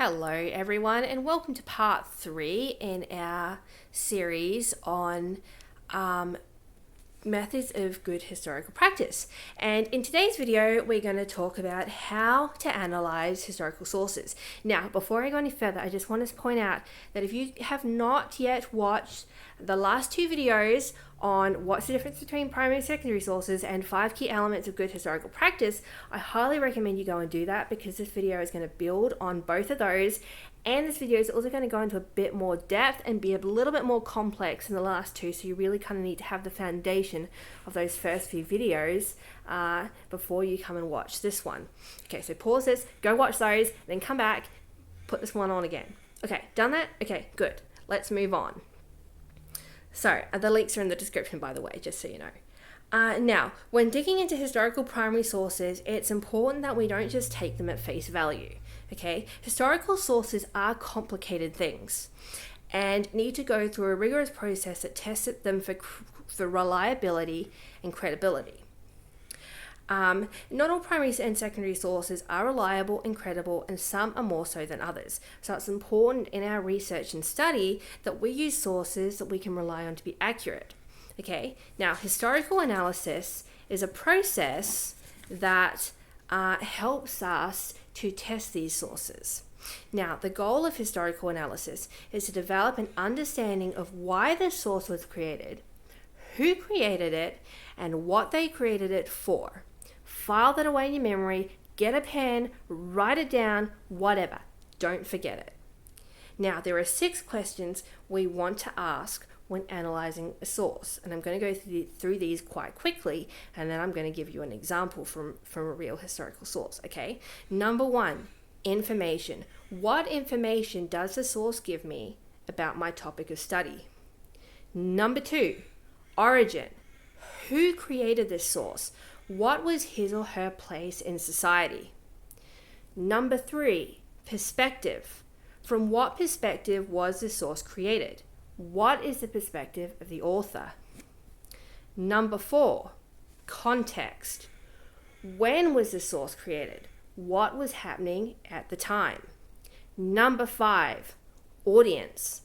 Hello everyone, and welcome to part 3 in our series on methods of good historical practice. And in today's video we're going to talk about how to analyze historical sources. Now, before I go any further, I just want to point out that if you have not yet watched the last 2 videos on what's the difference between primary and secondary sources and 5 key elements of good historical practice, I highly recommend you go and do that, because this video is going to build on both of those, and this video is also going to go into a bit more depth and be a little bit more complex than the last 2, so you really kind of need to have the foundation of those first few videos before you come and watch this one. Okay, so pause this, go watch those, then come back, put this one on again. Okay, done that? Okay, good. Let's move on. So, the links are in the description, by the way, just so you know. Now, when digging into historical primary sources, it's important that we don't just take them at face value, okay? Historical sources are complicated things and need to go through a rigorous process that tests them for reliability and credibility. Not all primary and secondary sources are reliable and credible, and some are more so than others. So it's important in our research and study that we use sources that we can rely on to be accurate. Okay, now historical analysis is a process that helps us to test these sources. Now, the goal of historical analysis is to develop an understanding of why the source was created, who created it, and what they created it for. File that away in your memory, get a pen, write it down, whatever. Don't forget it. Now, there are 6 questions we want to ask when analyzing a source, and I'm going to go through these quite quickly, and then I'm going to give you an example from a real historical source, okay? Number 1, information. What information does the source give me about my topic of study? Number 2, origin. Who created this source? What was his or her place in society? Number 3, perspective. From what perspective was the source created? What is the perspective of the author? Number 4, context. When was the source created? What was happening at the time? Number 5, audience.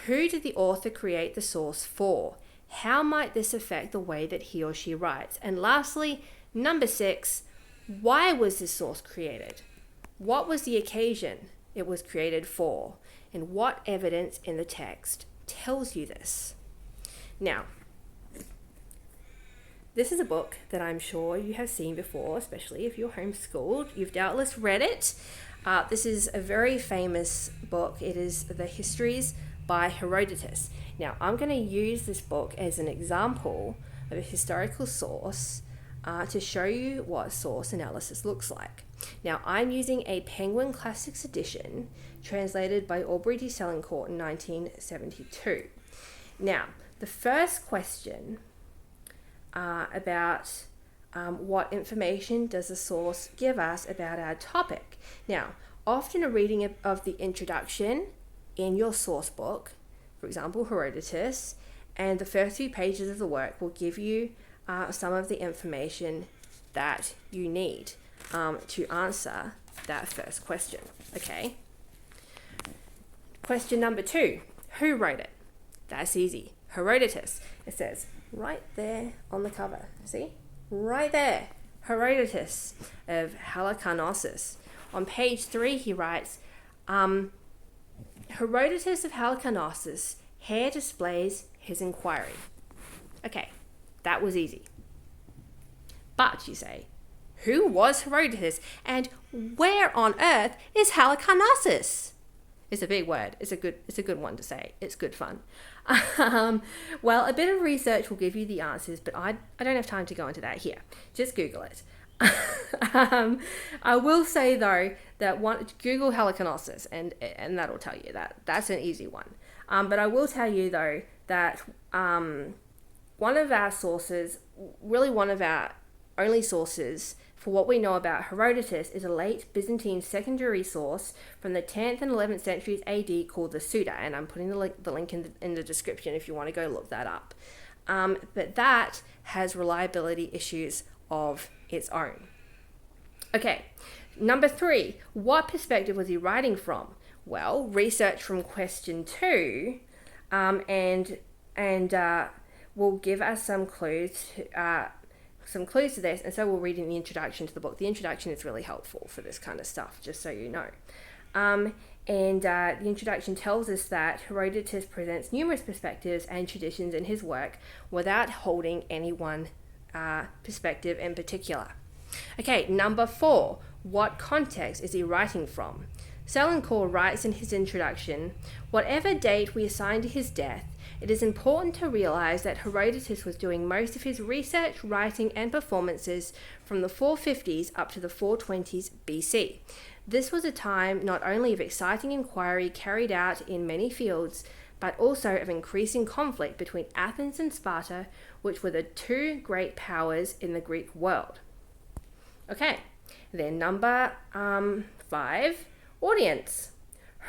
Who did the author create the source for? How might this affect the way that he or she writes? And lastly, number 6, why was this source created? What was the occasion it was created for? And what evidence in the text tells you this? Now, this is a book that I'm sure you have seen before, especially if you're homeschooled. You've doubtless read it. This is a very famous book. It is the Histories by Herodotus. Now, I'm going to use this book as an example of a historical source to show you what source analysis looks like. Now, I'm using a Penguin Classics edition translated by Aubrey de Selincourt in 1972. Now, the first question about what information does the source give us about our topic? Now, often a reading of the introduction in your source book, for example, Herodotus, and the first few pages of the work will give you some of the information that you need to answer that first question, okay? Question number 2, who wrote it? That's easy, Herodotus. It says right there on the cover, see? Right there, Herodotus of Halicarnassus. On page 3 he writes, Herodotus of Halicarnassus here displays his inquiry. Okay, that was easy. But, you say, who was Herodotus, and where on earth is Halicarnassus? It's a big word. It's a good one to say. It's good fun. Well, a bit of research will give you the answers, but I don't have time to go into that here. Just Google it. I will say though that Google Halicarnassus and that'll tell you that. That's an easy one. But I will tell you though that one of our sources, really one of our only sources for what we know about Herodotus, is a late Byzantine secondary source from the 10th and 11th centuries AD called the Suda, and I'm putting the link in the description if you want to go look that up. But that has reliability issues of its own. Okay, Number 3, what perspective was he writing from? Well, research from question 2 will give us some clues to this, and so we'll read in the introduction to the book. The introduction is really helpful for this kind of stuff, just so you know. The introduction tells us that Herodotus presents numerous perspectives and traditions in his work without holding any one perspective in particular. Okay, number 4, what context is he writing from? Selincourt writes in his introduction, whatever date we assign to his death, it is important to realize that Herodotus was doing most of his research, writing, and performances from the 450s up to the 420s BC. This was a time not only of exciting inquiry carried out in many fields, but also of increasing conflict between Athens and Sparta, which were the two great powers in the Greek world. Okay, then number 5, audience.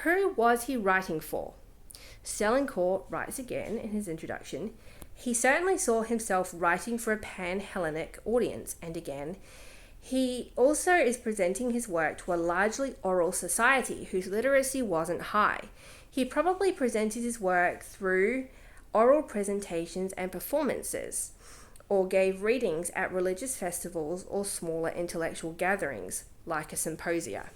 Who was he writing for? Selincourt writes again in his introduction, he certainly saw himself writing for a pan-Hellenic audience, and again, he also is presenting his work to a largely oral society whose literacy wasn't high. He probably presented his work through oral presentations and performances, or gave readings at religious festivals or smaller intellectual gatherings, like a symposia.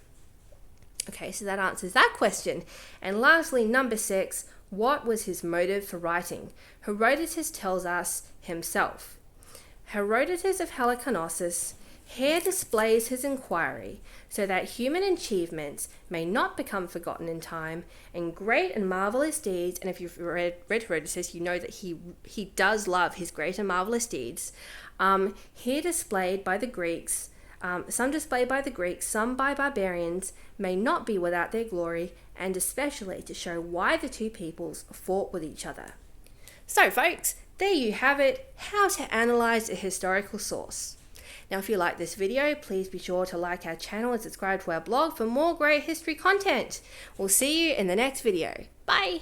Okay, so that answers that question. And lastly, number 6, what was his motive for writing? Herodotus tells us himself. Herodotus of Halicarnassus here displays his inquiry so that human achievements may not become forgotten in time, and great and marvelous deeds, and if you've read Herodotus, you know that he does love his great and marvelous deeds, here displayed by the Greeks, some displayed by the Greeks, some by barbarians, may not be without their glory, and especially to show why the two peoples fought with each other. So folks, there you have it, how to analyze a historical source. Now, if you like this video, please be sure to like our channel and subscribe to our blog for more great history content. We'll see you in the next video. Bye!